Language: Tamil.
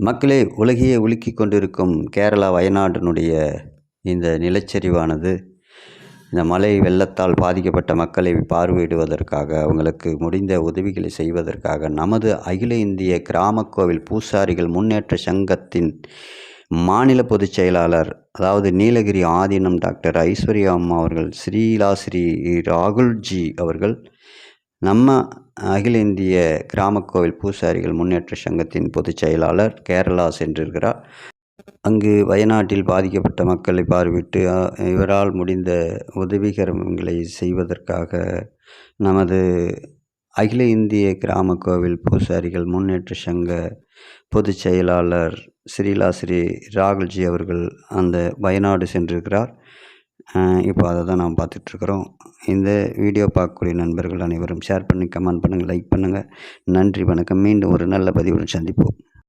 மக்களே, உலகையே உலுக்கிக் கொண்டிருக்கும் கேரளா வயநாட்டினுடைய இந்த நிலச்சரிவானது, இந்த மழை வெள்ளத்தால் பாதிக்கப்பட்ட மக்களை பார்வையிடுவதற்காக, அவங்களுக்கு முடிந்த உதவிகளை செய்வதற்காக, நமது அகில இந்திய கிராம கோவில் பூசாரிகள் முன்னேற்ற சங்கத்தின் மாநில பொதுச் செயலாளர், அதாவது நீலகிரி ஆதீனம் டாக்டர் ஐஸ்வர்யா அம்மா அவர்கள், ஸ்ரீ ராகுல்ஜி அவர்கள் நம்ம அகில இந்திய கிராம கோவில் பூசாரிகள் முன்னேற்ற சங்கத்தின் பொதுச் செயலாளர் கேரளா சென்றிருக்கிறார். அங்கு வயநாட்டில் பாதிக்கப்பட்ட மக்களை பார்வையிட்டு இவரால் முடிந்த உதவிகரங்களை செய்வதற்காக நமது அகில இந்திய கிராம கோவில் பூசாரிகள் முன்னேற்ற சங்க பொதுச் செயலாளர் ஸ்ரீ ராகுல்ஜி அவர்கள் அந்த வயநாடு சென்றிருக்கிறார். இப்போ அதை தான் நாம் பார்த்துட்ருக்குறோம். இந்த வீடியோ பார்க்கக்கூடிய நண்பர்கள் அனைவரும் ஷேர் பண்ணி, கமெண்ட் பண்ணுங்கள், லைக் பண்ணுங்கள். நன்றி, வணக்கம். மீண்டும் ஒரு நல்ல பதிவுடன் சந்திப்போம்.